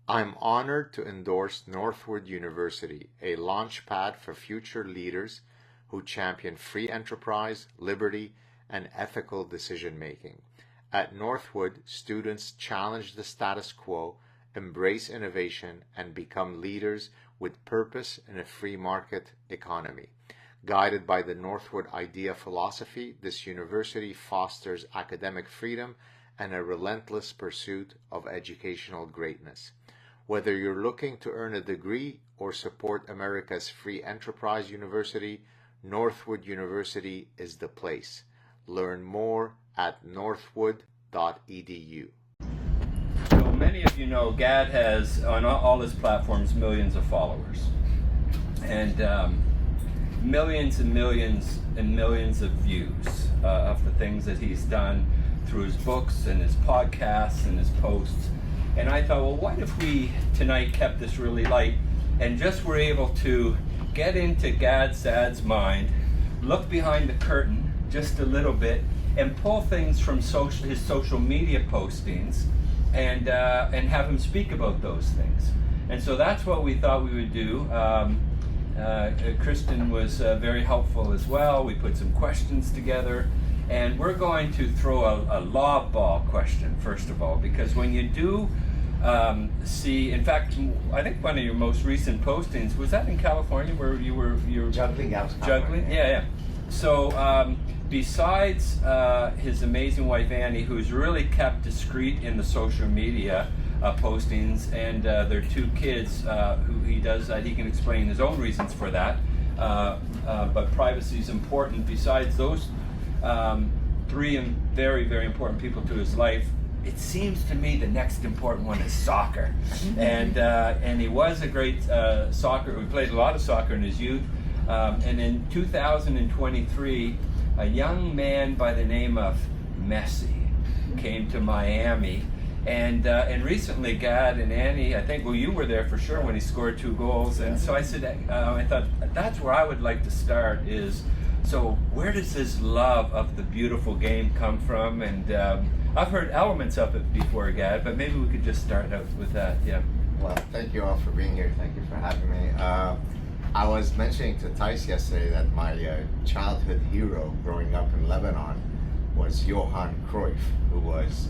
I'm honored to endorse Northwood University, a launchpad for future leaders who champion free enterprise, liberty, and ethical decision-making. At Northwood, students challenge the status quo, embrace innovation, and become leaders with purpose in a free market economy. Guided by the Northwood Idea philosophy, this university fosters academic freedom and a relentless pursuit of educational greatness. Whether you're looking to earn a degree or support America's free enterprise university, Northwood University is the place. Learn more at northwood.edu. So many of you know Gad has, on all his platforms, millions of followers. And millions and millions and millions of views of the things that he's done through his books and his podcasts and his posts. And I thought, well, what if we tonight kept this really light and just were able to get into Gad Saad's mind, look behind the curtain just a little bit, and pull things from his social media postings and have him speak about those things. And so that's what we thought we would do. Kristen was very helpful as well. We put some questions together. And we're going to throw a lob ball question, first of all, because when you do see, in fact, I think one of your most recent postings, was that in California where you were juggling? Juggling? Yeah. So besides his amazing wife Annie, who's really kept discreet in the social media postings, and their two kids who he does that, he can explain his own reasons for that, but privacy is important. Besides those three very, very important people to his life, it seems to me the next important one is soccer. And he was a great soccer. We played a lot of soccer in his youth. And in 2023, a young man by the name of Messi came to Miami. And recently, Gad and Annie, I think, well, you were there for sure when he scored 2 goals. And so I said, I thought that's where I would like to start is, so where does his love of the beautiful game come from? And I've heard elements of it before, Gad, but maybe we could just start out with that. Yeah. Well, thank you all for being here. Thank you for having me. I was mentioning to Thijs yesterday that my childhood hero growing up in Lebanon was Johan Cruyff, who was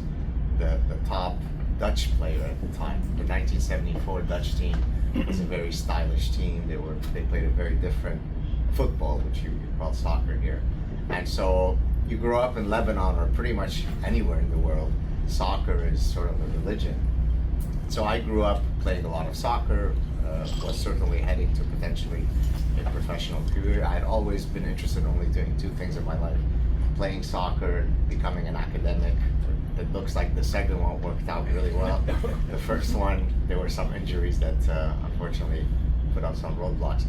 the top Dutch player at the time. The 1974 Dutch team was a very stylish team. They played a very different football, which you call soccer here. And so you grow up in Lebanon or pretty much anywhere in the world, soccer is sort of a religion. So I grew up playing a lot of soccer, was certainly heading to potentially a professional career. I had always been interested in only doing 2 things in my life, playing soccer and becoming an academic. It looks like the second one worked out really well. The first one, there were some injuries that unfortunately put up some roadblocks.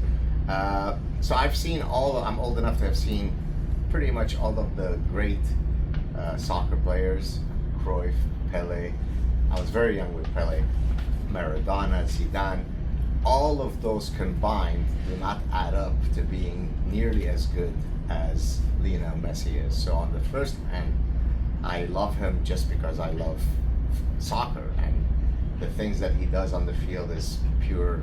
So I've seen I'm old enough to have seen pretty much all of the great soccer players, Cruyff, Pelé. I was very young with Pelé, Maradona, Zidane. All of those combined do not add up to being nearly as good as Lionel Messi is. So on the first hand, I love him just because I love soccer, and the things that he does on the field is pure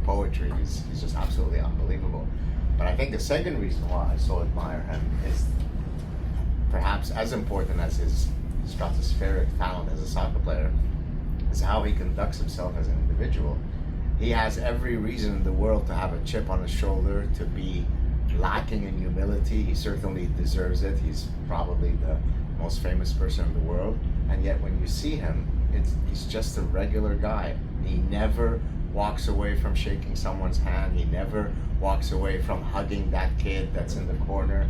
poetry. He's just absolutely unbelievable. But I think the second reason why I so admire him is perhaps as important as his stratospheric talent as a soccer player is how he conducts himself as an individual. He has every reason in the world to have a chip on his shoulder, to be lacking in humility. He certainly deserves it. He's probably the most famous person in the world. And yet when you see him, he's just a regular guy. He never walks away from shaking someone's hand. He never walks away from hugging that kid that's in the corner.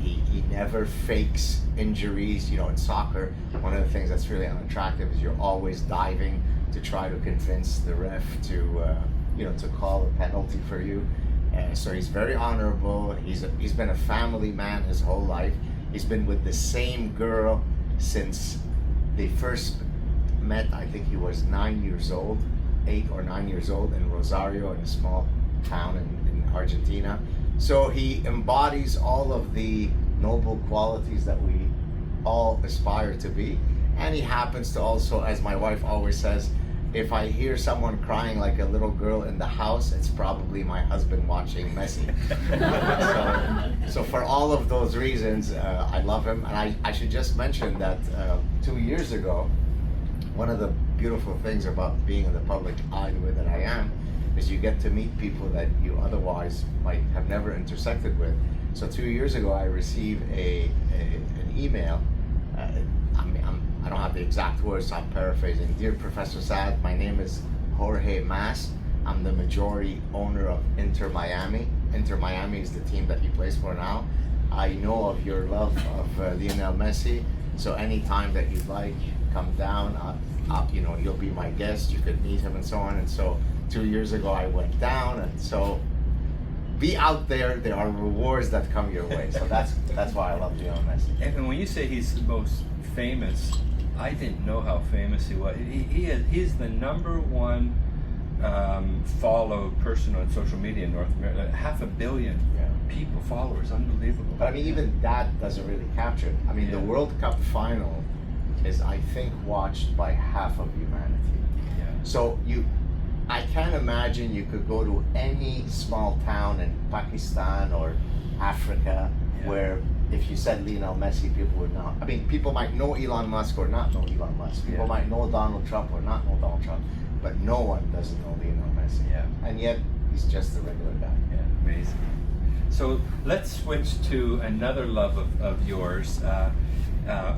He never fakes injuries. In soccer, one of the things that's really unattractive is you're always diving to try to convince the ref to call a penalty for you. So he's very honorable. He's been a family man his whole life. He's been with the same girl since they first met. I think he was 9 years old, 8 or 9 years old, in Rosario, in a small town in Argentina. So he embodies all of the noble qualities that we all aspire to be. And he happens to also, as my wife always says, if I hear someone crying like a little girl in the house, it's probably my husband watching Messi. So for all of those reasons, I love him. And I should just mention that 2 years ago, one of the beautiful things about being in the public eye the way that I am is you get to meet people that you otherwise might have never intersected with. So 2 years ago, I received an email. I don't have the exact words, so I'm paraphrasing. Dear Professor Saad, my name is Jorge Mas. I'm the majority owner of Inter Miami. Inter Miami is the team that he plays for now. I know of your love of Lionel Messi, so anytime that you'd like, come down. You'll be my guest. You could meet him and so on. And so 2 years ago, I went down, and so be out there. There are rewards that come your way. So that's why I love Lionel Messi. And when you say he's the most famous, I didn't know how famous he was. He's the #1 followed person on social media in North America. 500 million people, followers, unbelievable. But I mean, even that doesn't really capture it. I mean, the World Cup final is, I think, watched by half of humanity. Yeah. So I can't imagine you could go to any small town in Pakistan or Africa where if you said Lionel Messi, people would know. I mean, people might know Elon Musk or not know Elon Musk. People might know Donald Trump or not know Donald Trump, but no one doesn't know Lionel Messi. Yeah. And yet, he's just a regular guy. Yeah, amazing. So let's switch to another love of yours.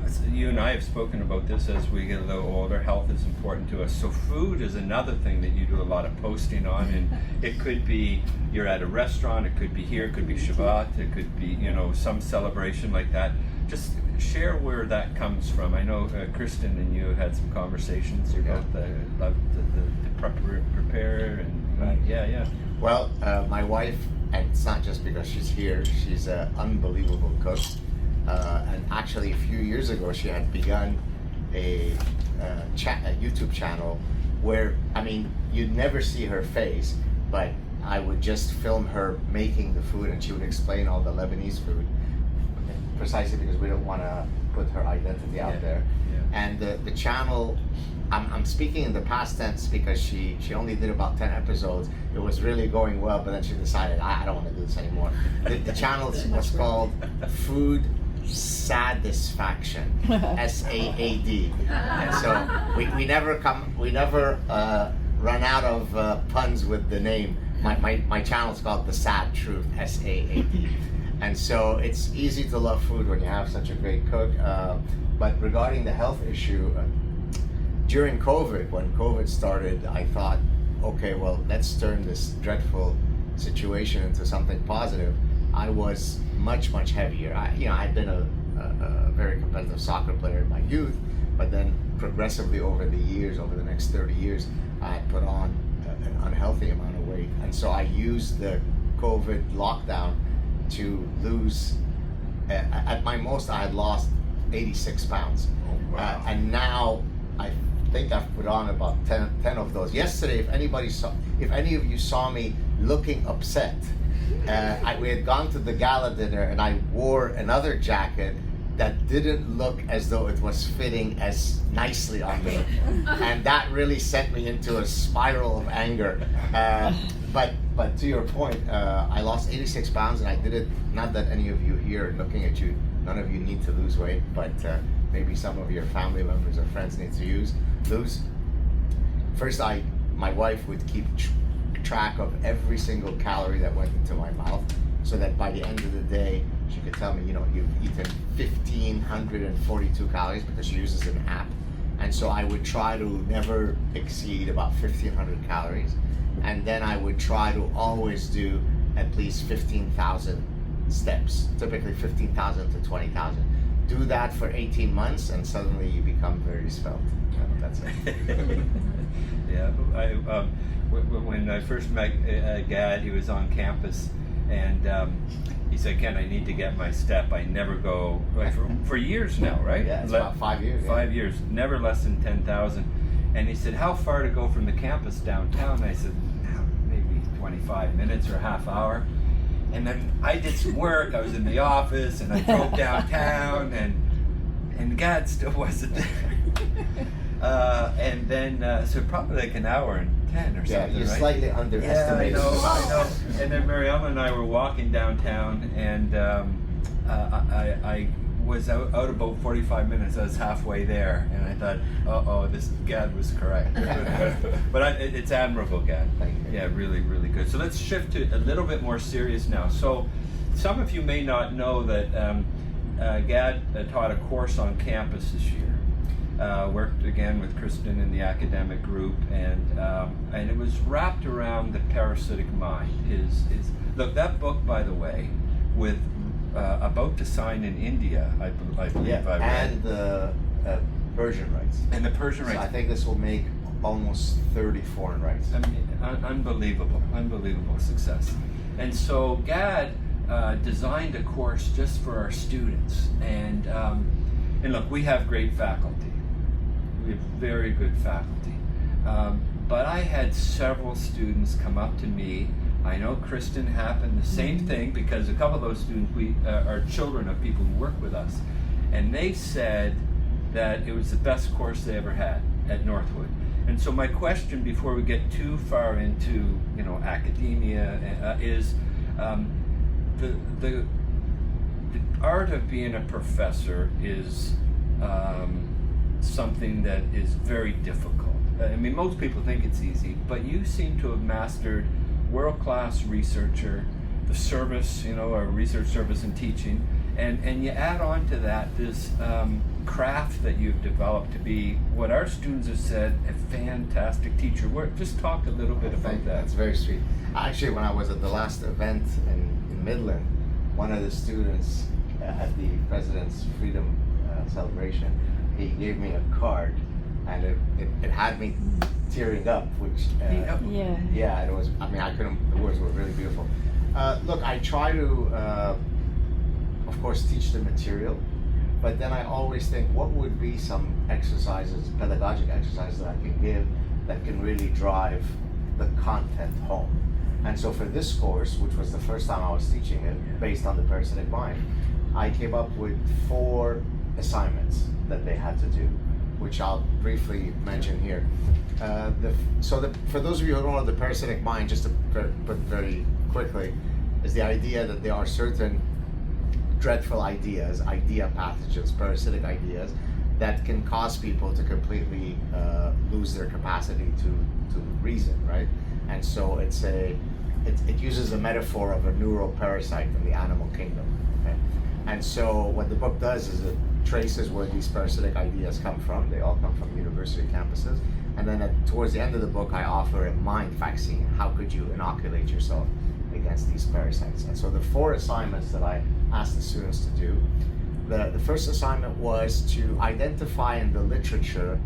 So you and I have spoken about this as we get a little older. Health is important to us. So food is another thing that you do a lot of posting on, and it could be you're at a restaurant, it could be here, it could be Shabbat, it could be some celebration like that. Just share where that comes from. I know Kristen and you had some conversations. You're both love to prepare and Right. Yeah. Well, my wife, and it's not just because she's here, she's an unbelievable cook. And actually, a few years ago, she had begun a YouTube channel where, I mean, you'd never see her face, but I would just film her making the food, and she would explain all the Lebanese food, precisely because we don't want to put her identity out there. Yeah. And the channel, I'm speaking in the past tense because she only did about 10 episodes. It was really going well, but then she decided, I don't want to do this anymore. The channel was called Food Satisfaction, SAAD. And so we never run out of puns with the name. My channel is called the Saad Truth, SAAD. And so it's easy to love food when you have such a great cook. But regarding the health issue, during COVID, when COVID started, I thought, okay, well, let's turn this dreadful situation into something positive. I was much heavier. I'd been a very competitive soccer player in my youth, but then progressively over the years, over the next 30 years, I had put on an unhealthy amount of weight. And so I used the COVID lockdown to lose, at my most, I had lost 86 pounds. Oh, wow. And now I think I've put on about 10 of those. Yesterday, if any of you saw me looking upset, we had gone to the gala dinner and I wore another jacket that didn't look as though it was fitting as nicely on me. And that really sent me into a spiral of anger. But to your point, I lost 86 pounds and I did it, not that any of you here looking at you, none of you need to lose weight, but maybe some of your family members or friends need to lose. First, my wife would keep track of every single calorie that went into my mouth, so that by the end of the day, she could tell me, you've eaten 1,542 calories, because she uses an app. And so I would try to never exceed about 1,500 calories. And then I would try to always do at least 15,000 steps, typically 15,000 to 20,000. Do that for 18 months and suddenly you become very svelte. That's it. Yeah, when I first met Gad, he was on campus, and he said, "Ken, I need to get my step. I never go for years now, right? Yeah, it's about 5 years. 5 years, never less than 10,000." And he said, "How far to go from the campus downtown?" I said, "Maybe 25 minutes or a half hour." And then I did some work. I was in the office, and I drove downtown, and Gad still wasn't there. And then, so probably like an hour and 10 or something, you're right? slightly underestimated. Yeah, I know. And then Mariama and I were walking downtown, and I was out about 45 minutes. I was halfway there, and I thought, uh-oh, this Gad was correct. But it's admirable, Gad. Thank you. Yeah, really, really good. So let's shift to a little bit more serious now. So some of you may not know that Gad taught a course on campus this year. Worked again with Kristen in the academic group, and it was wrapped around the parasitic mind. Look, that book, by the way, with about to sign in India, I believe. Yeah, I read. and the Persian rights. And the Persian rights. So I think this will make almost 30 foreign rights. I mean, unbelievable success. And so Gad designed a course just for our students, and look, we have great faculty. We have very good faculty. But I had several students come up to me. I know Kristen happened the same thing, because a couple of those students are children of people who work with us, and they said that it was the best course they ever had at Northwood. And so my question, before we get too far into academia, is the art of being a professor is something that is very difficult. I mean, most people think it's easy, but you seem to have mastered world-class researcher, the service, our research service and teaching, and you add on to that this craft that you've developed to be what our students have said, a fantastic teacher. Just talk a little bit about that. That's very sweet. Actually, when I was at the last event in Midland, one of the students at the President's Freedom Celebration, he gave me a card, and it had me tearing up, which it was. I mean, I couldn't. The words were really beautiful. Look, I try to, of course, teach the material, but then I always think, what would be some exercises, pedagogic exercises that I can give that can really drive the content home. And so for this course, which was the first time I was teaching it, based on the parasitic mind, I came up with 4 assignments that they had to do, which I'll briefly mention here. For those of you who don't know, the parasitic mind, just to put very quickly, is the idea that there are certain dreadful ideas, idea pathogens, parasitic ideas, that can cause people to completely lose their capacity to reason, right? And so it uses a metaphor of a neural parasite in the animal kingdom. Okay? And so what the book does is it traces where these parasitic ideas come from. They all come from university campuses. And then towards the end of the book, I offer a mind vaccine. How could you inoculate yourself against these parasites? And so the 4 assignments that I asked the students to do, the first assignment was to identify in the literature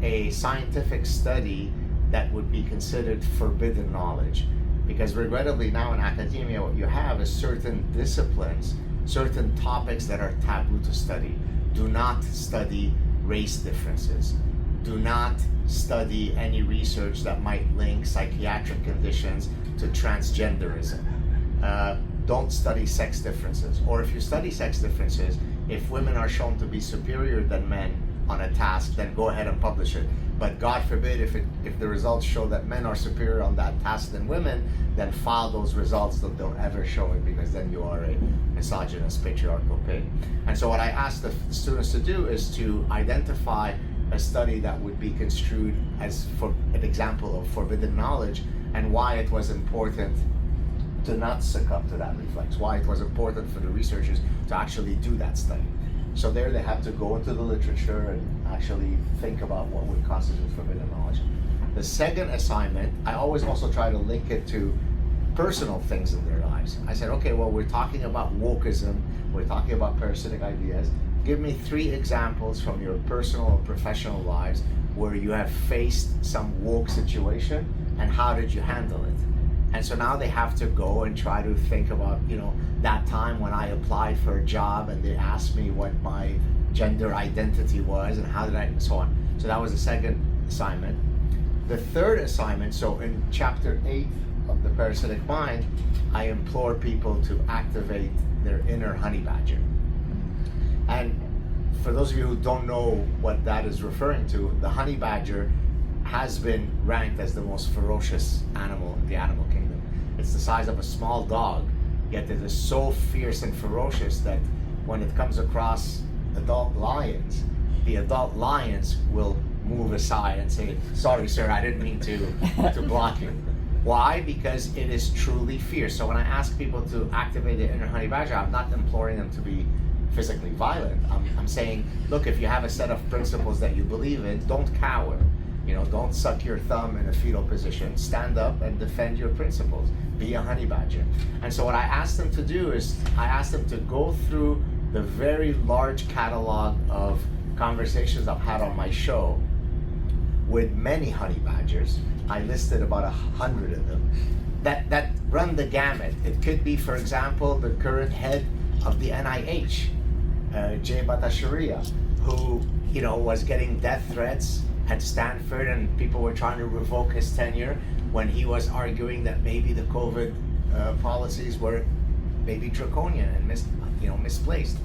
a scientific study that would be considered forbidden knowledge. Because regrettably now in academia, what you have is certain disciplines, certain topics that are taboo to study. Do not study race differences. Do not study any research that might link psychiatric conditions to transgenderism. Don't study sex differences. Or if you study sex differences, if women are shown to be superior than men on a task, then go ahead and publish it. But God forbid, if the results show that men are superior on that task than women, then file those results, that don't ever show it, because then you are a misogynist, patriarchal pig. And so what I asked the students to do is to identify a study that would be construed as for an example of forbidden knowledge, and why it was important to not succumb to that reflex, why it was important for the researchers to actually do that study. So there they have to go into the literature and actually think about what would constitute forbidden knowledge. The second assignment, I always also try to link it to personal things in their lives. I said, okay, well, we're talking about wokeism, we're talking about parasitic ideas. Give me 3 examples from your personal or professional lives where you have faced some woke situation, and how did you handle it? And so now they have to go and try to think about, that time when I applied for a job and they asked me what my gender identity was and how did I, and so on. So that was the second assignment. The third assignment, so in chapter 8 of the parasitic mind, I implore people to activate their inner honey badger. And for those of you who don't know what that is referring to, the honey badger has been ranked as the most ferocious animal in the animal kingdom. It's the size of a small dog, yet it is so fierce and ferocious that when it comes across adult lions, the adult lions will move aside and say, "Sorry, sir, I didn't mean to block you." Why? Because it is truly fierce. So when I ask people to activate the inner honey badger, I'm not imploring them to be physically violent. I'm saying, look, if you have a set of principles that you believe in, don't cower. You know, don't suck your thumb in a fetal position. Stand up and defend your principles. Be a honey badger. And so what I asked them to do is, I asked them to go through the very large catalog of conversations I've had on my show with many honey badgers. I listed about 100 of them that run the gamut. It could be, for example, the current head of the NIH, Jay Bhattacharya, who was getting death threats at Stanford, and people were trying to revoke his tenure when he was arguing that maybe the COVID policies were maybe draconian and misplaced.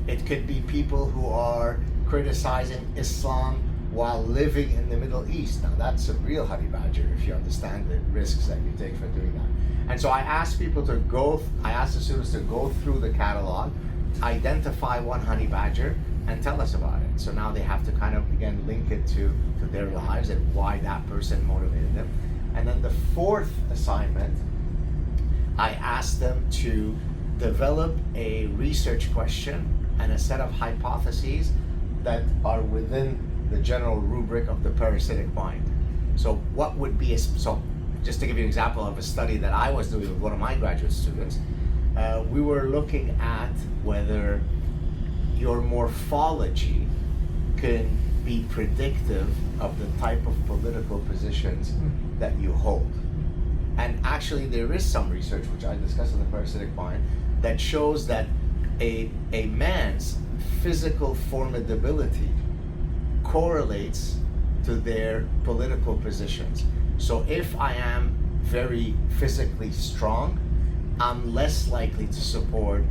It could be people who are criticizing Islam while living in the Middle East. Now that's a real honey badger if you understand the risks that you take for doing that. And so I asked the students to go through the catalog, identify one honey badger, and tell us about it. So now they have to kind of, again, link it to their lives and why that person motivated them. And then the fourth assignment, I asked them to develop a research question and a set of hypotheses that are within the general rubric of the parasitic mind. So what would be so just to give you an example of a study that I was doing with one of my graduate students, we were looking at whether your morphology can be predictive of the type of political positions that you hold. And actually there is some research, which I discussed in the parasitic mind, that shows that a man's physical formidability correlates to their political positions. So if I am very physically strong, I'm less likely to support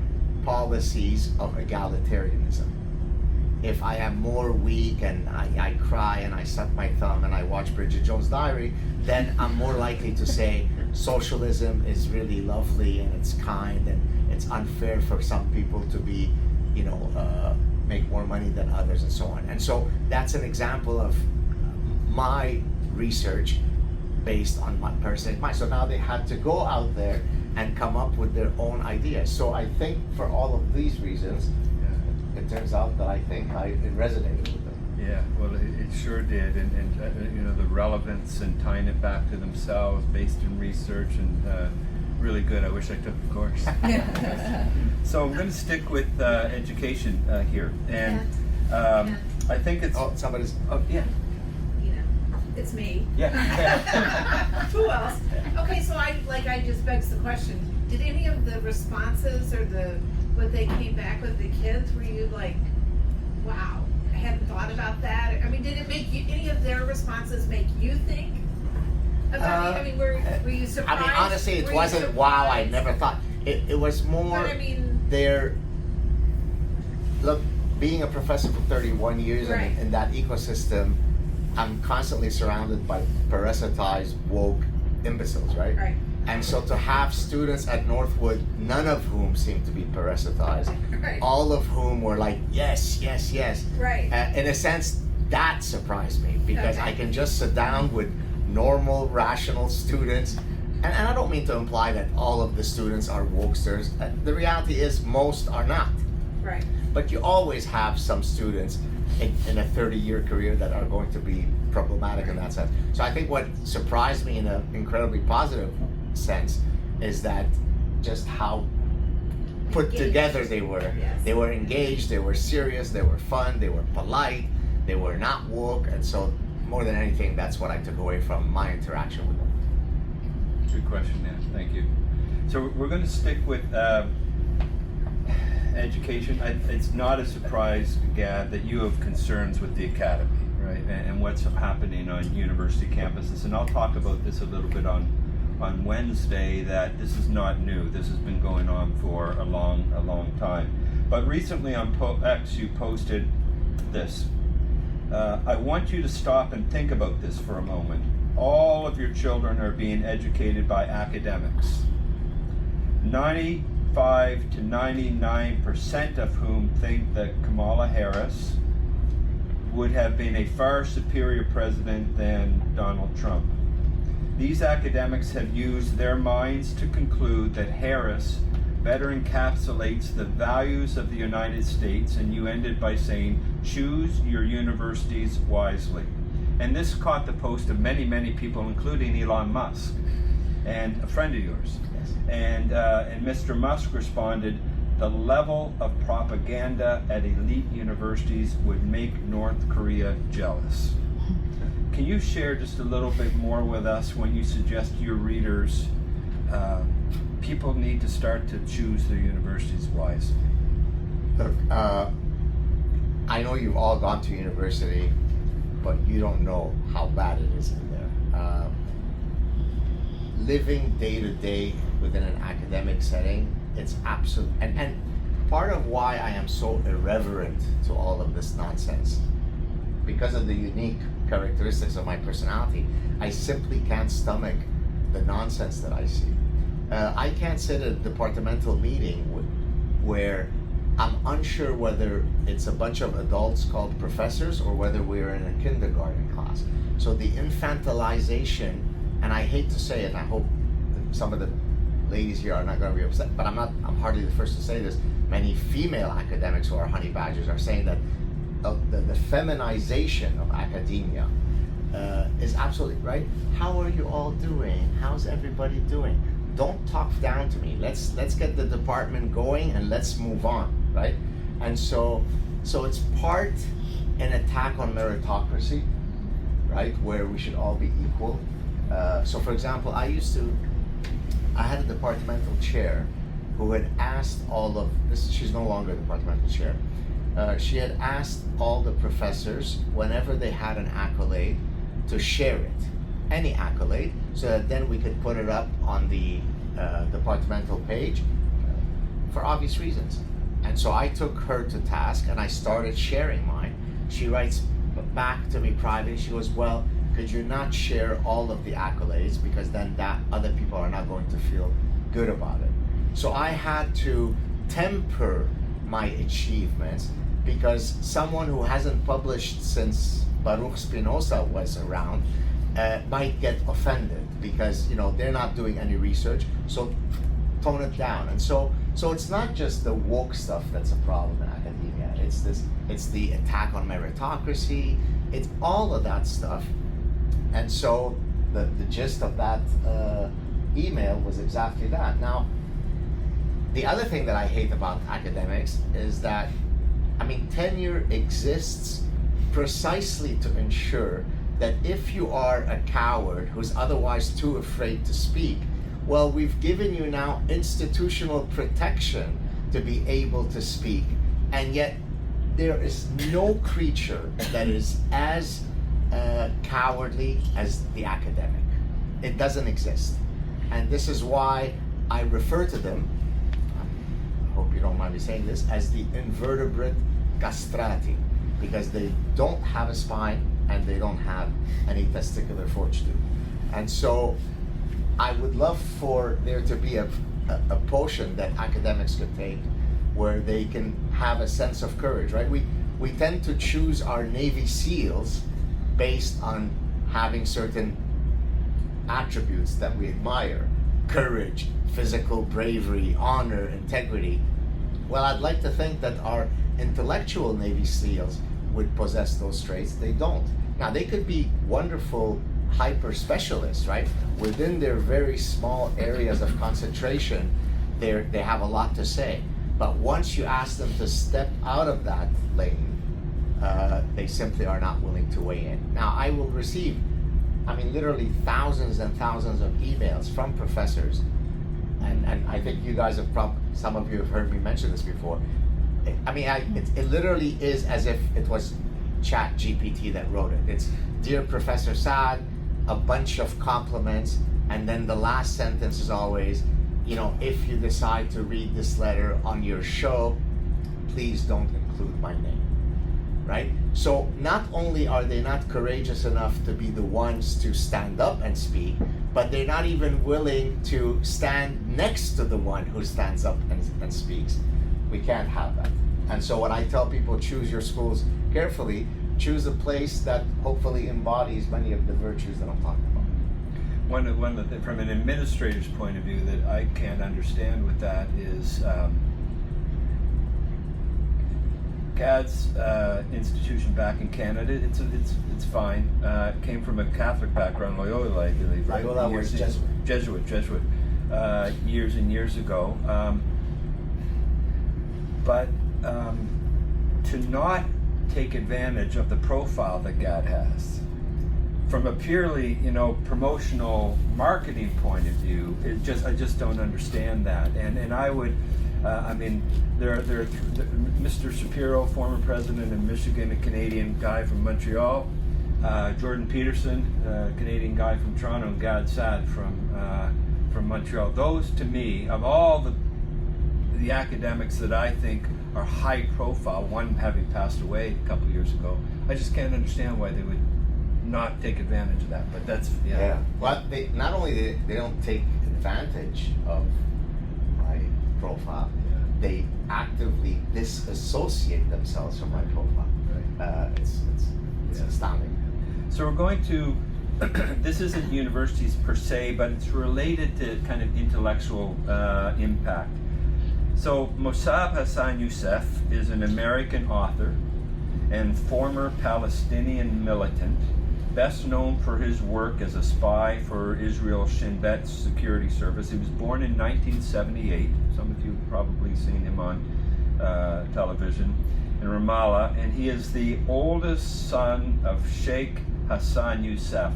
policies of egalitarianism. If I am more weak and I cry and I suck my thumb and I watch Bridget Jones' Diary, then I'm more likely to say socialism is really lovely and it's kind and it's unfair for some people to be, make more money than others and so on. And so that's an example of my research based on my parasitic mind. So now they had to go out there and come up with their own ideas. So I think for all of these reasons, it turns out that I think it resonated with them. Yeah, well, it sure did, and the relevance and tying it back to themselves, based in research, and really good. I wish I took the course. So I'm going to stick with education here, and I think it's. Oh, somebody's. Oh, yeah. It's me. Yeah. Who else? Okay, so I just begs the question: did any of the responses or what they came back with the kids? Were you like, wow, I hadn't thought about that? I mean, did it make you? Any of their responses make you think about it? I mean, were you surprised? I mean, honestly, it wasn't wow. I never thought. It was more. But I mean, look, being a professor for 31 years right. in that ecosystem, I'm constantly surrounded by parasitized, woke imbeciles, right? Right. And so to have students at Northwood, none of whom seemed to be parasitized, right. all of whom were like, yes, yes, yes. Right. In a sense, that surprised me because I can just sit down with normal, rational students. And I don't mean to imply that all of the students are wokesters. The reality is most are not. Right. But you always have some students in a 30-year career that are going to be problematic in that sense. So I think what surprised me in an incredibly positive sense is that just how put Engaged. Together they were. Yes. They were engaged, they were serious, they were fun, they were polite, they were not woke, and so more than anything, that's what I took away from my interaction with them. Good question, yeah. Thank you. So we're going to stick with education. It's not a surprise, Gad, that you have concerns with the academy, right? And what's happening on university campuses. And I'll talk about this a little bit on Wednesday, that this is not new. This has been going on for a long time. But recently on X, you posted this. I want you to stop and think about this for a moment. All of your children are being educated by academics. 95 to 99% of whom think that Kamala Harris would have been a far superior president than Donald Trump. These academics have used their minds to conclude that Harris better encapsulates the values of the United States, and you ended by saying, choose your universities wisely. And this caught the post of many, many people, including Elon Musk, and a friend of yours. Yes. And Mr. Musk responded, the level of propaganda at elite universities would make North Korea jealous. Can you share just a little bit more with us when you suggest to your readers people need to start to choose their universities wisely? Look, I know you've all gone to university, but you don't know how bad it is in there. Living day to day within an academic setting, it's absolute. And part of why I am so irreverent to all of this nonsense, because of the unique characteristics of my personality, I simply can't stomach the nonsense that I see. I can't sit at a departmental meeting where I'm unsure whether it's a bunch of adults called professors or whether we're in a kindergarten class. So the infantilization, and I hate to say it, and I hope that some of the ladies here are not going to be upset, but I'm hardly the first to say this. Many female academics who are honey badgers are saying that the feminization of academia is absolutely right. How are you all doing? How's everybody doing? Don't talk down to me. Let's get the department going and let's move on, right? And so it's part an attack on meritocracy, right? Where we should all be equal. So for example, I had a departmental chair who had asked all of this. She's no longer a departmental chair. She had asked all the professors whenever they had an accolade to share it, any accolade, so that then we could put it up on the departmental page for obvious reasons. And so I took her to task and I started sharing mine. She writes back to me privately. She goes, well, could you not share all of the accolades, because then that other people are not going to feel good about it. So I had to temper my achievements, because someone who hasn't published since Baruch Spinoza was around might get offended, because they're not doing any research. So tone it down. And so it's not just the woke stuff that's a problem in academia. It's the attack on meritocracy. It's all of that stuff. And so the gist of that email was exactly that. Now, the other thing that I hate about academics is that, tenure exists precisely to ensure that if you are a coward who's otherwise too afraid to speak, well, we've given you now institutional protection to be able to speak, and yet there is no creature that is as cowardly as the academic. It doesn't exist. And this is why I refer to them, I hope you don't mind me saying this, as the invertebrate castrati, because they don't have a spine and they don't have any testicular fortitude. And so I would love for there to be a potion that academics could take where they can have a sense of courage, right? We tend to choose our Navy SEALs based on having certain attributes that we admire: courage, physical bravery, honor, integrity. Well, I'd like to think that our intellectual Navy SEALs would possess those traits. They don't. Now, they could be wonderful hyper specialists, right? Within their very small areas of concentration, they have a lot to say. But once you ask them to step out of that lane, they simply are not willing to weigh in. Now, I will receive, literally thousands and thousands of emails from professors, and I think you guys have some of you have heard me mention this before. It literally is as if it was Chat GPT that wrote it. It's, "Dear Professor Saad," a bunch of compliments, and then the last sentence is always, if you decide to read this letter on your show, please don't include my name, right? So not only are they not courageous enough to be the ones to stand up and speak, but they're not even willing to stand next to the one who stands up and speaks. We can't have that. And so when I tell people, choose your schools carefully, choose a place that hopefully embodies many of the virtues that I'm talking about. One of the, from an administrator's point of view, that I can't understand with that is Gad's institution back in Canada. It's fine. It came from a Catholic background, Loyola, I believe. Right? Loyola was Jesuit. Jesuit. Years and years ago. But to not take advantage of the profile that Gad has, from a purely, promotional marketing point of view, I just don't understand that. And I would, there are Mr. Shapiro, former president of Michigan, a Canadian guy from Montreal, Jordan Peterson, Canadian guy from Toronto, and Gad Sad from Montreal. Those, to me, of all the academics that I think are high profile, one having passed away a couple of years ago, I just can't understand why they would not take advantage of that. But that's Well, they not only they don't take advantage of my profile, they actively disassociate themselves from my profile. Right. It's astounding. So we're going to. This isn't universities per se, but it's related to kind of intellectual impact. So Mossab Hassan Youssef is an American author and former Palestinian militant, best known for his work as a spy for Israel Shin Bet security service. He was born in 1978. Some of you have probably seen him on television in Ramallah, and he is the oldest son of Sheikh Hassan Youssef,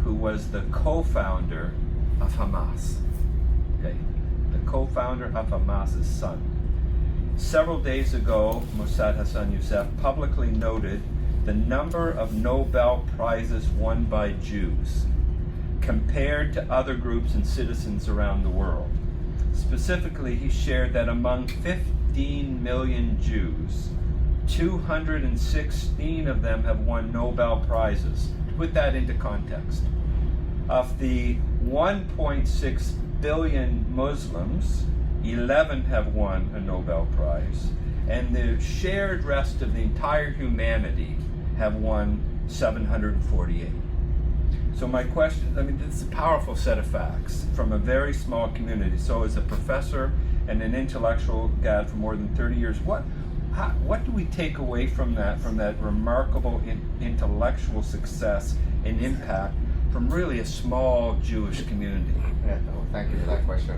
who was the co-founder of Hamas. Okay, the co-founder of Hamas's son. Several days ago, Mossad Hassan Youssef publicly noted the number of Nobel Prizes won by Jews compared to other groups and citizens around the world. Specifically, he shared that among 15 million Jews, 216 of them have won Nobel Prizes. To put that into context, of the 1.6 billion Muslims, 11 have won a Nobel Prize, and the shared rest of the entire humanity have won 748. So my question, this is a powerful set of facts from a very small community. So as a professor and an intellectual, Gad, for more than 30 years, what do we take away from that remarkable intellectual success and impact from really a small Jewish community? Yeah, no, thank you for that question.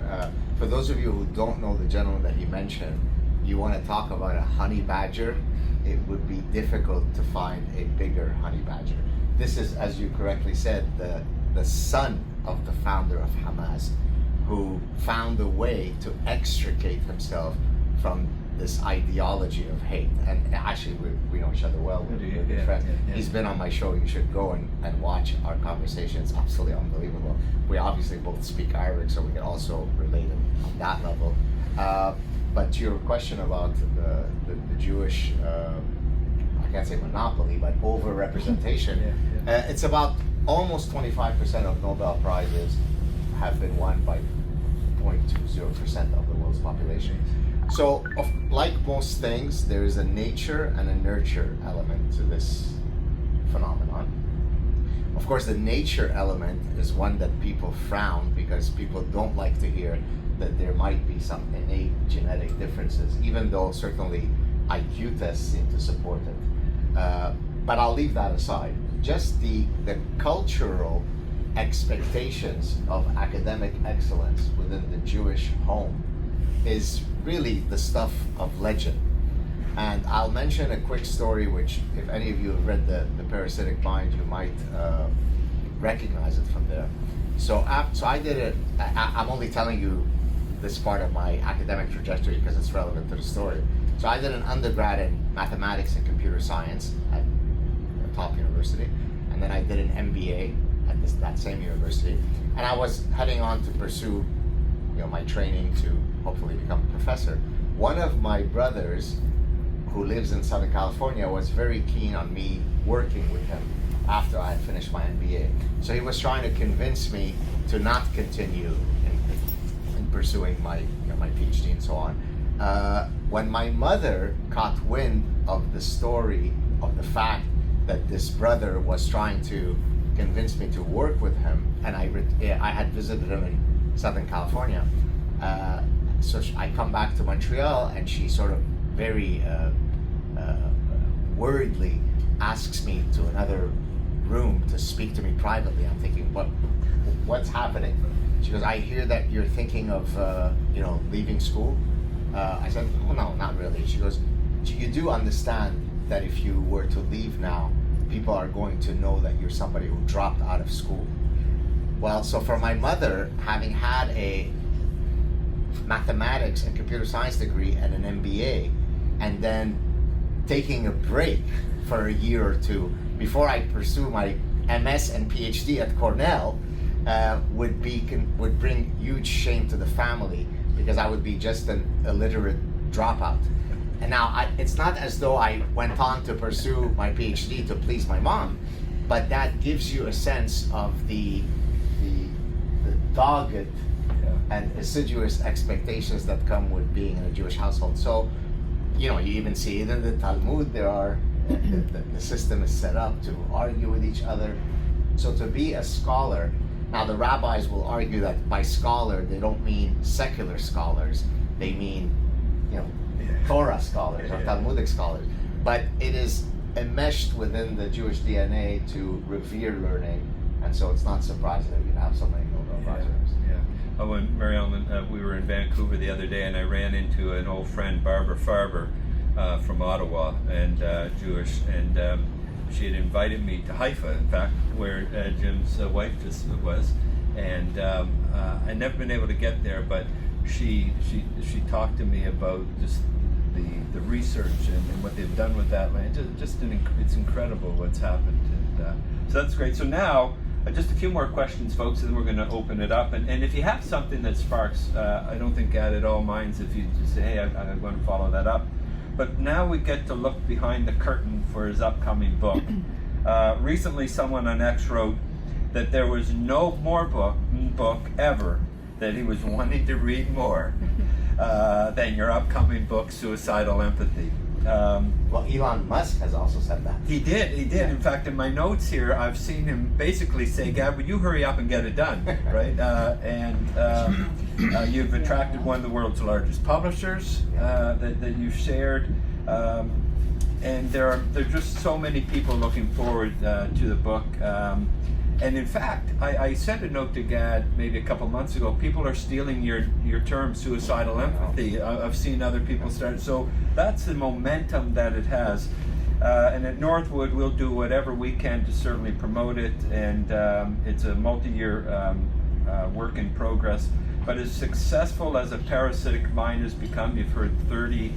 For those of you who don't know the gentleman that he mentioned, you want to talk about a honey badger, it would be difficult to find a bigger honey badger. This is, as you correctly said, the son of the founder of Hamas, who found a way to extricate himself from this ideology of hate. And actually, we know each other well. We're good friends. Yeah. He's been on my show. You should go and watch our conversation. It's absolutely unbelievable. We obviously both speak Arabic, so we can also relate on that level. But to your question about the Jewish, I can't say monopoly, but over-representation, it's about almost 25% of Nobel Prizes have been won by 0.20% of the world's population. So, like most things, there is a nature and a nurture element to this phenomenon. Of course, the nature element is one that people frown because people don't like to hear that there might be some innate genetic differences, even though certainly IQ tests seem to support it. But I'll leave that aside. Just the cultural expectations of academic excellence within the Jewish home is really the stuff of legend. And I'll mention a quick story which, if any of you have read the Parasitic Mind, you might recognize it from there. So I did it, I'm only telling you this part of my academic trajectory because it's relevant to the story. So I did an undergrad in mathematics and computer science at a top university, and then I did an MBA at that same university, and I was heading on to pursue my training to hopefully become a professor. One of my brothers who lives in Southern California, was very keen on me working with him after I had finished my MBA. So he was trying to convince me to not continue in pursuing my PhD and so on. When my mother caught wind of the story, of the fact that this brother was trying to convince me to work with him, and I had visited him in Southern California, so I come back to Montreal, and she sort of very worriedly asks me to another room to speak to me privately. I'm thinking, what's happening? She goes, I hear that you're thinking of leaving school. I said, oh, no, not really. She goes, you do understand that if you were to leave now, people are going to know that you're somebody who dropped out of school. Well, so for my mother, having had a mathematics and computer science degree and an MBA, and then taking a break for a year or two before I pursue my MS and PhD at Cornell, would bring huge shame to the family, because I would be just an illiterate dropout. And now it's not as though I went on to pursue my PhD to please my mom, but that gives you a sense of the dogged and assiduous expectations that come with being in a Jewish household. So, you even see it in the Talmud. There are the system is set up to argue with each other. So to be a scholar, now the rabbis will argue that by scholar they don't mean secular scholars, they mean Torah scholars or Talmudic scholars. But it is enmeshed within the Jewish DNA to revere learning, and so it's not surprising that you have so many Nobel Prize winners. Oh, when Mary Ellen, we were in Vancouver the other day, and I ran into an old friend, Barbara Farber, from Ottawa, and Jewish, and she had invited me to Haifa, in fact, where Jim's wife just was, and I'd never been able to get there, but she talked to me about just the research and what they've done with that land. It's incredible what's happened, and so that's great. So now, just a few more questions, folks, and then we're going to open it up. And if you have something that sparks, I don't think Gad at all minds if you just say, hey, I'm going to follow that up. But now we get to look behind the curtain for his upcoming book. Recently, someone on X wrote that there was no more book ever that he was wanting to read more than your upcoming book, Suicidal Empathy. Well, Elon Musk has also said that. He did. In fact, in my notes here, I've seen him basically say, Gad, would you hurry up and get it done, right? You've attracted one of the world's largest publishers that you've shared. And there are just so many people looking forward to the book. And in fact, I sent a note to Gad maybe a couple months ago. People are stealing your term, suicidal empathy. I've seen other people start. So that's the momentum that it has. And at Northwood, we'll do whatever we can to certainly promote it. And it's a multi-year work in progress. But as successful as A Parasitic Mind has become, you've heard 30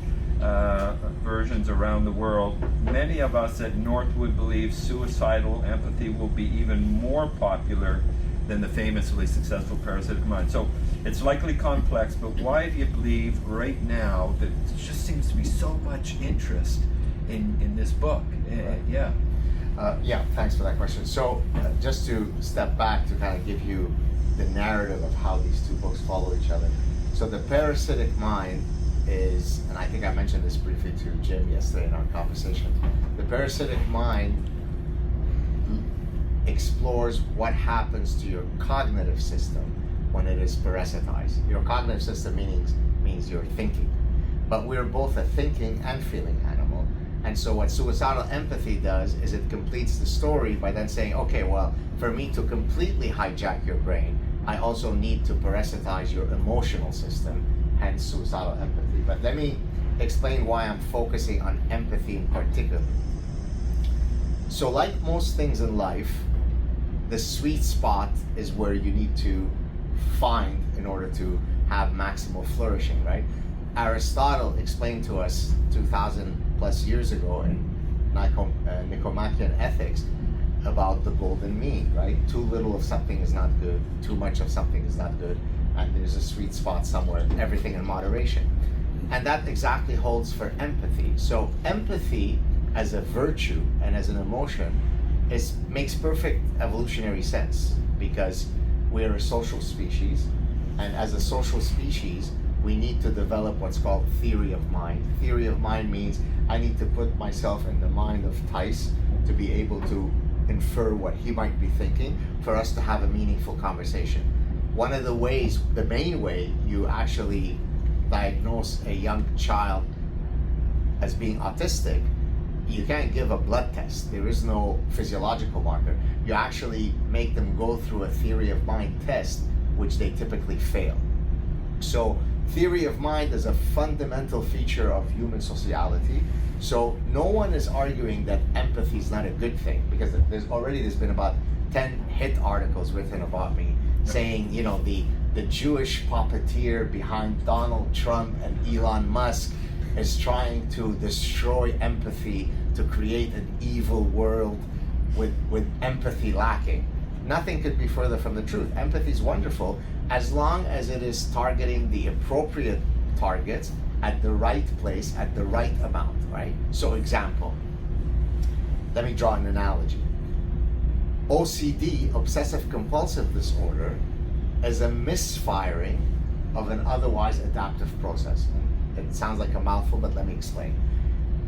versions around the world, many of us at Northwood believe Suicidal Empathy will be even more popular than the famously successful Parasitic Mind. So it's likely complex, but why do you believe right now that there just seems to be so much interest in this book? Yeah, thanks for that question. So just to step back to kind of give you the narrative of how these two books follow each other. So The Parasitic Mind is, and I think I mentioned this briefly to Jim yesterday in our conversation, The Parasitic Mind explores what happens to your cognitive system when it is parasitized. Your cognitive system means your thinking. But we're both a thinking and feeling animal. And so what suicidal empathy does is it completes the story by then saying, okay, well, for me to completely hijack your brain, I also need to parasitize your emotional system, hence suicidal empathy. But let me explain why I'm focusing on empathy in particular. So like most things in life, the sweet spot is where you need to find in order to have maximal flourishing, right? Aristotle explained to us 2,000 plus years ago in Nicomachean Ethics about the golden mean, right? Too little of something is not good, too much of something is not good, and there's a sweet spot somewhere, everything in moderation. And that exactly holds for empathy. So empathy as a virtue and as an emotion makes perfect evolutionary sense, because we're a social species, and as a social species we need to develop what's called theory of mind. Theory of mind means I need to put myself in the mind of Tice to be able to infer what he might be thinking for us to have a meaningful conversation. One of the ways, the main way you actually diagnose a young child as being autistic, you can't give a blood test. There is no physiological marker. You actually make them go through a theory of mind test, which they typically fail. So theory of mind is a fundamental feature of human sociality. So no one is arguing that empathy is not a good thing, because there's been about 10 hit articles written about me saying, you know, the Jewish puppeteer behind Donald Trump and Elon Musk is trying to destroy empathy to create an evil world with empathy lacking. Nothing could be further from the truth. Empathy is wonderful as long as it is targeting the appropriate targets at the right place, at the right amount, right? So example, let me draw an analogy. OCD, obsessive compulsive disorder, is a misfiring of an otherwise adaptive process. It sounds like a mouthful, but let me explain.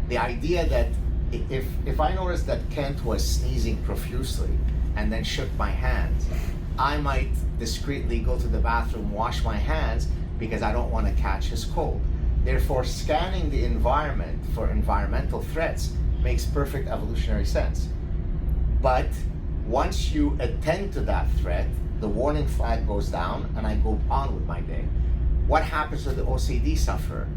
The idea that if I noticed that Kent was sneezing profusely and then shook my hands, I might discreetly go to the bathroom, wash my hands, because I don't want to catch his cold. Therefore, scanning the environment for environmental threats makes perfect evolutionary sense. But once you attend to that threat, the warning flag goes down and I go on with my day. What happens to the OCD sufferer?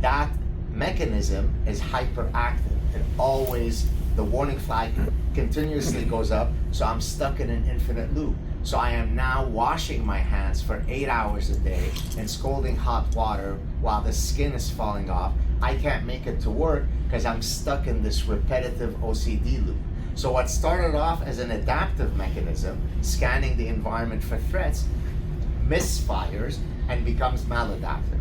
That mechanism is hyperactive. It always, the warning flag continuously goes up, so I'm stuck in an infinite loop. So I am now washing my hands for 8 hours a day in scalding hot water while the skin is falling off. I can't make it to work because I'm stuck in this repetitive OCD loop. So what started off as an adaptive mechanism, scanning the environment for threats, misfires and becomes maladaptive.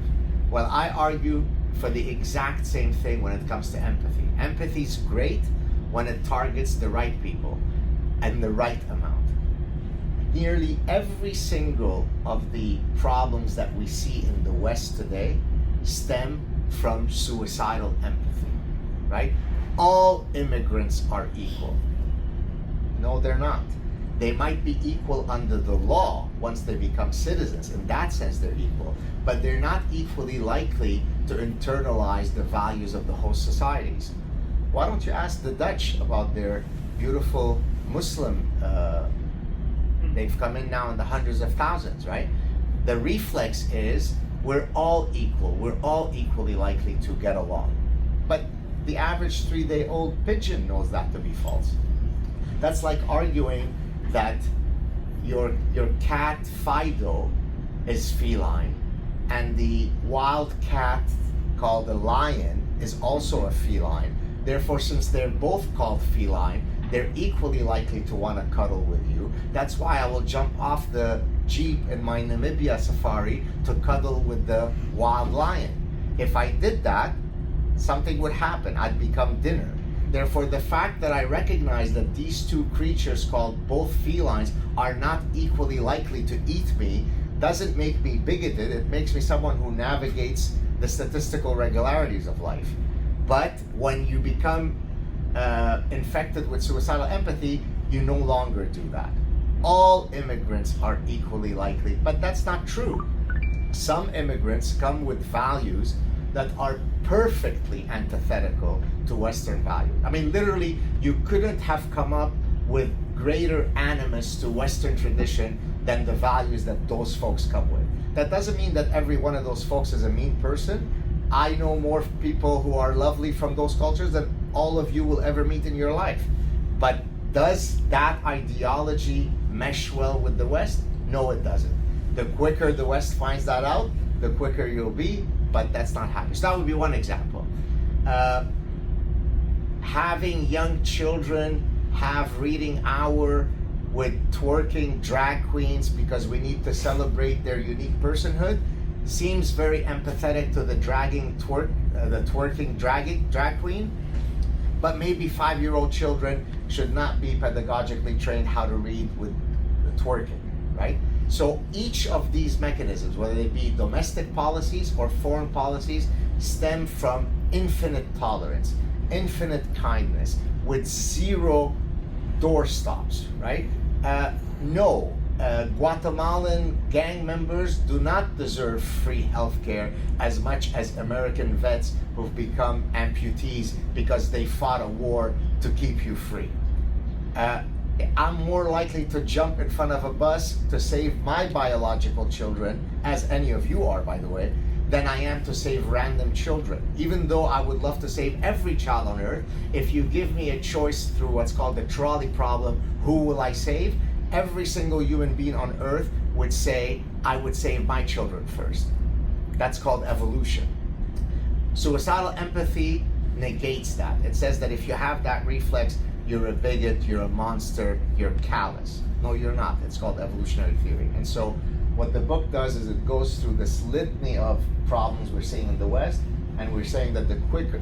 Well, I argue for the exact same thing when it comes to empathy. Empathy is great when it targets the right people and the right amount. Nearly every single of the problems that we see in the West today stem from suicidal empathy, right? All immigrants are equal. No, they're not. They might be equal under the law once they become citizens. In that sense, they're equal. But they're not equally likely to internalize the values of the host societies. Why don't you ask the Dutch about their beautiful Muslim, they've come in now in the hundreds of thousands, right? The reflex is we're all equal. We're all equally likely to get along. But the average 3-day-old pigeon knows that to be false. That's like arguing that your cat Fido is feline and the wild cat called a lion is also a feline. Therefore, since they're both called feline, they're equally likely to want to cuddle with you. That's why I will jump off the Jeep in my Namibia safari to cuddle with the wild lion. If I did that, something would happen. I'd become dinner. Therefore, the fact that I recognize that these two creatures called both felines are not equally likely to eat me doesn't make me bigoted. It makes me someone who navigates the statistical regularities of life. But when you become infected with suicidal empathy, you no longer do that. All immigrants are equally likely, but that's not true. Some immigrants come with values that are perfectly antithetical to Western values. I mean, literally, you couldn't have come up with greater animus to Western tradition than the values that those folks come with. That doesn't mean that every one of those folks is a mean person. I know more people who are lovely from those cultures than all of you will ever meet in your life. But does that ideology mesh well with the West? No, it doesn't. The quicker the West finds that out, the quicker you'll be, but that's not happening. So that would be one example. Having young children have reading hour with twerking drag queens because we need to celebrate their unique personhood seems very empathetic to the twerking drag queen, but maybe 5-year-old children should not be pedagogically trained how to read with the twerking, right? So each of these mechanisms, whether they be domestic policies or foreign policies, stem from infinite tolerance, infinite kindness, with zero doorstops, right? No, Guatemalan gang members do not deserve free healthcare as much as American vets who've become amputees because they fought a war to keep you free. I'm more likely to jump in front of a bus to save my biological children, as any of you are, by the way, than I am to save random children. Even though I would love to save every child on earth, if you give me a choice through what's called the trolley problem, who will I save? Every single human being on earth would say, I would save my children first. That's called evolution. Suicidal empathy negates that. It says that if you have that reflex, you're a bigot, you're a monster, you're callous. No, you're not. It's called evolutionary theory. And so what the book does is it goes through this litany of problems we're seeing in the West, and we're saying that the quicker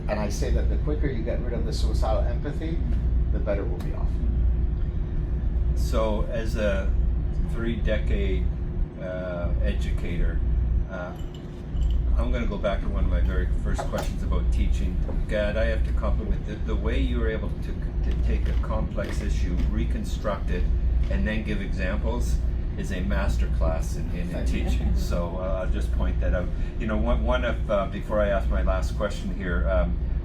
you get rid of the suicidal empathy, the better we'll be off. So as a 3-decade educator, I'm going to go back to one of my very first questions about teaching. Gad, I have to compliment the way you were able to take a complex issue, reconstruct it, and then give examples is a master class in teaching. So I'll just point that out. You know, one of before I ask my last question here,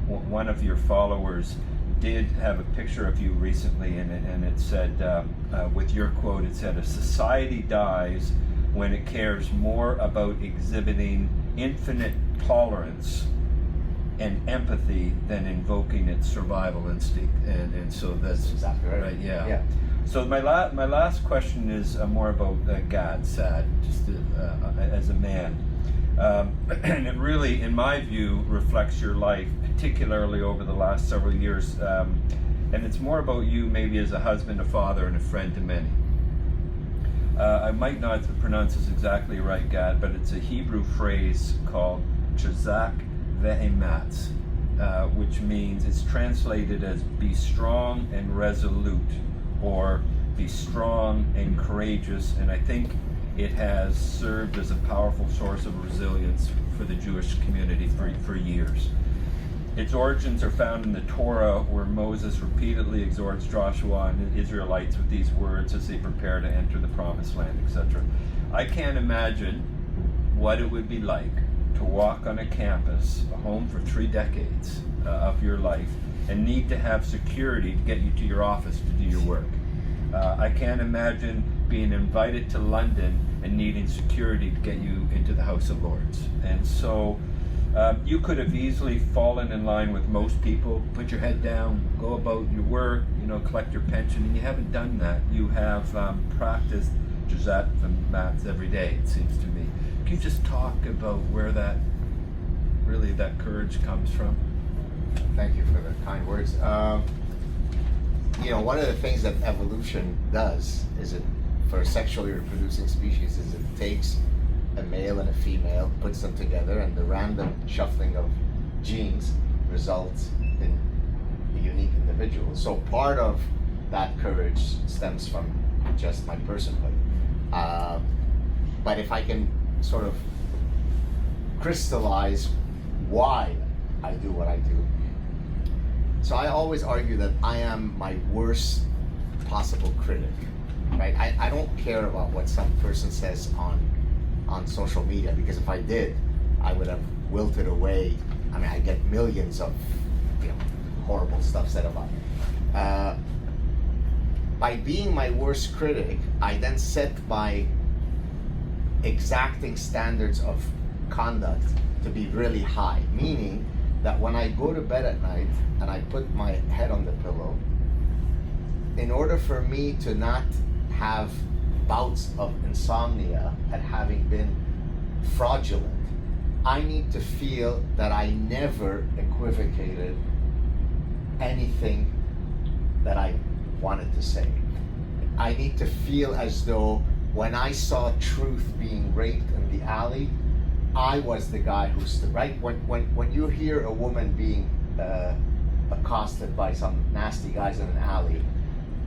one of your followers did have a picture of you recently, and it said, with your quote, it said, "A society dies when it cares more about exhibiting infinite tolerance and empathy than invoking its survival instinct." And so that's exactly right. Yeah. So my last question is more about Gad Sad, just as a man. And it really, in my view, reflects your life, particularly over the last several years. And it's more about you maybe as a husband, a father, and a friend to many. I might not pronounce this exactly right, Gad, but it's a Hebrew phrase called chazak ve'ematz, which means, it's translated as be strong and resolute, or be strong and courageous. And I think it has served as a powerful source of resilience for the Jewish community for years. Its origins are found in the Torah, where Moses repeatedly exhorts Joshua and the Israelites with these words as they prepare to enter the promised land, etc. I can't imagine what it would be like to walk on a campus, a home for 3 decades of your life, and need to have security to get you to your office to do your work. I can't imagine being invited to London and needing security to get you into the House of Lords. And so you could have easily fallen in line with most people, put your head down, go about your work, collect your pension, and you haven't done that. You have practiced Jazat and Mats every day, it seems to me. Can you just talk about where that courage comes from? Thank you for the kind words. One of the things that evolution does is for a sexually reproducing species, is it takes a male and a female, puts them together, and the random shuffling of genes results in a unique individual. So part of that courage stems from just my personhood. But if I can sort of crystallize why I do what I do. So I always argue that I am my worst possible critic, right? I don't care about what some person says on social media, because if I did, I would have wilted away. I mean, I get millions of horrible stuff said about me. By being my worst critic, I then set my exacting standards of conduct to be really high, meaning that when I go to bed at night and I put my head on the pillow, in order for me to not have bouts of insomnia and having been fraudulent, I need to feel that I never equivocated anything that I wanted to say. I need to feel as though when I saw Truth being raped in the alley, I was the guy who's right. When you hear a woman being accosted by some nasty guys in an alley,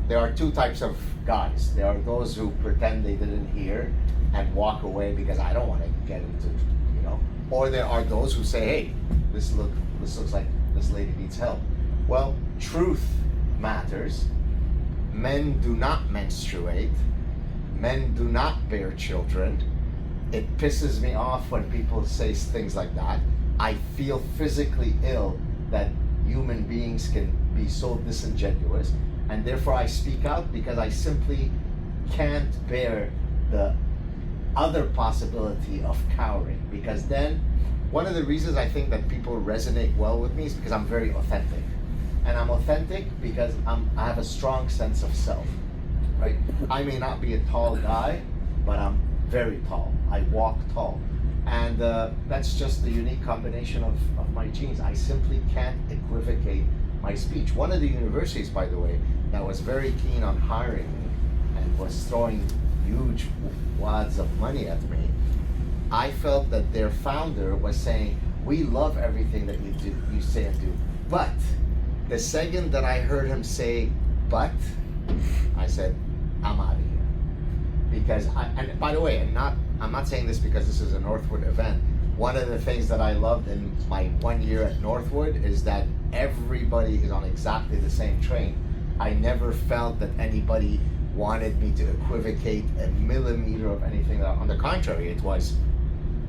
there are two types of guys. There are those who pretend they didn't hear and walk away because I don't want to get into, or there are those who say, hey, this looks like this lady needs help. Well, truth matters. Men do not menstruate. Men do not bear children. It pisses me off when people say things like that. I feel physically ill that human beings can be so disingenuous, and therefore I speak out because I simply can't bear the other possibility of cowering. Because then, one of the reasons I think that people resonate well with me is because I'm very authentic. And I'm authentic because I have a strong sense of self, right? I may not be a tall guy, but I'm very tall. I walk tall. And that's just the unique combination of my genes. I simply can't equivocate my speech. One of the universities, by the way, that was very keen on hiring me and was throwing huge wads of money at me, I felt that their founder was saying, we love everything that you say and do, but the second that I heard him say, but, I said, I'm out of here. Because, and by the way, I'm not saying this because this is a Northwood event. One of the things that I loved in my 1 year at Northwood is that everybody is on exactly the same train. I never felt that anybody wanted me to equivocate a millimeter of anything. On the contrary, it was,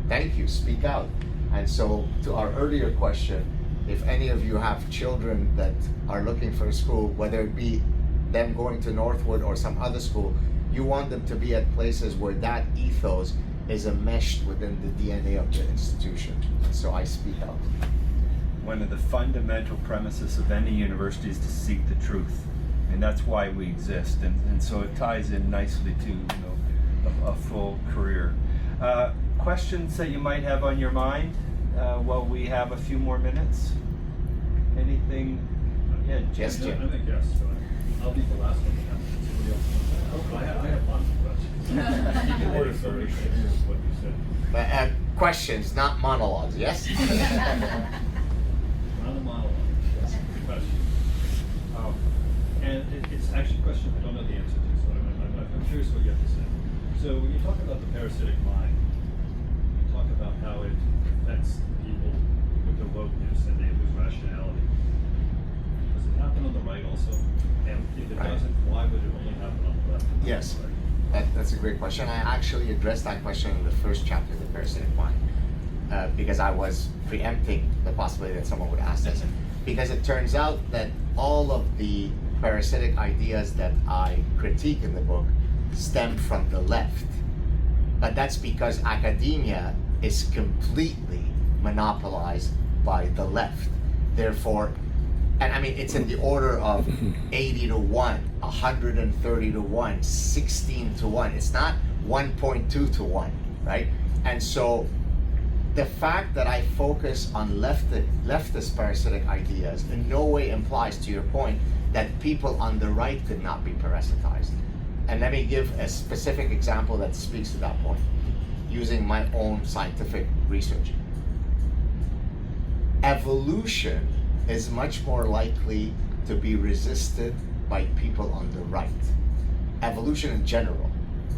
thank you, speak out. And so, to our earlier question, if any of you have children that are looking for a school, whether it be them going to Northwood or some other school, you want them to be at places where that ethos is enmeshed within the DNA of the institution. So I speak out. One of the fundamental premises of any university is to seek the truth, and that's why we exist. And so it ties in nicely to a full career. Questions that you might have on your mind while we have a few more minutes? Anything? Yeah, Jim. Yes, Jim. I think yes. So I'll be the last one to have somebody else wants to ask. I have lots of questions. You can order so many things, what you said. Questions, not monologues, yes? Not a monologue. Yes. Question. And it's actually a question I don't know the answer to, so I'm curious what you have to say. So when you talk about the parasitic mind, you talk about how it affects people with their wokeness and they lose rationality. Does it happen on the right also? And if it doesn't, why would it only happen on the left? Yes, that's a great question. I actually addressed that question in the first chapter of the parasitic mind because I was preempting the possibility that someone would ask this. Because it turns out that all of the parasitic ideas that I critique in the book stem from the left. But that's because academia is completely monopolized by the left. Therefore, and I mean, it's in the order of 80 to 1, 130 to 1, 16 to 1. It's not 1.2 to 1, right? And so the fact that I focus on leftist parasitic ideas in no way implies, to your point, that people on the right could not be parasitized. And let me give a specific example that speaks to that point, using my own scientific research. Evolution is much more likely to be resisted by people on the right. Evolution in general,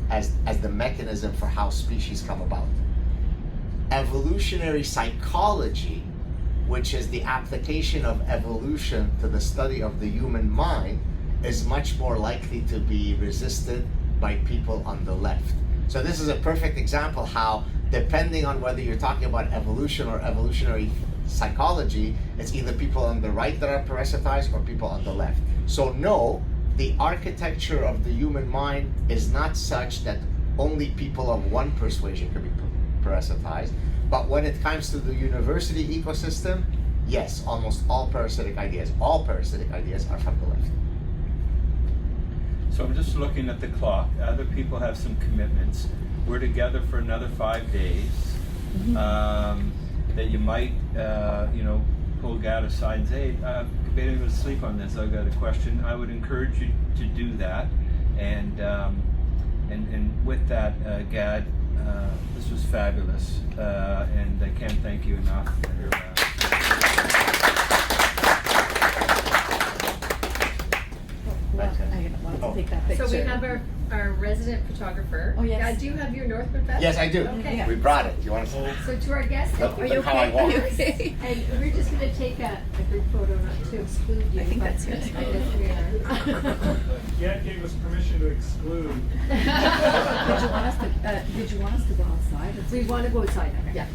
as the mechanism for how species come about. Evolutionary psychology, which is the application of evolution to the study of the human mind, is much more likely to be resisted by people on the left. So this is a perfect example how, depending on whether you're talking about evolution or evolutionary psychology, it's either people on the right that are parasitized or people on the left. So no, the architecture of the human mind is not such that only people of one persuasion can be parasitized. But when it comes to the university ecosystem, yes, almost all parasitic ideas are from the left. So I'm just looking at the clock. Other people have some commitments. We're together for another 5 days. That you might, pull Gad aside and say, being able to sleep on this, I've got a question. I would encourage you to do that. And with that, Gad, This was fabulous, and I can't thank you enough. I want to take that picture. So we have our resident photographer. Oh, yes. Do you have your Northwood vest? Yes, I do. Okay. We brought it. You want to see? So to our guests, Look, are you look how I okay? walk. Are you okay? And we're just going to take a group photo, not to exclude you. I think but that's good. I guess we are. Gad gave us permission to exclude. Did you want us to go outside? We want to go outside. Yeah.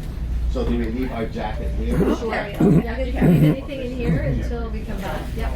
So do we leave our jacket here? Sure. Yeah, you can leave anything in here until we come back. Yep.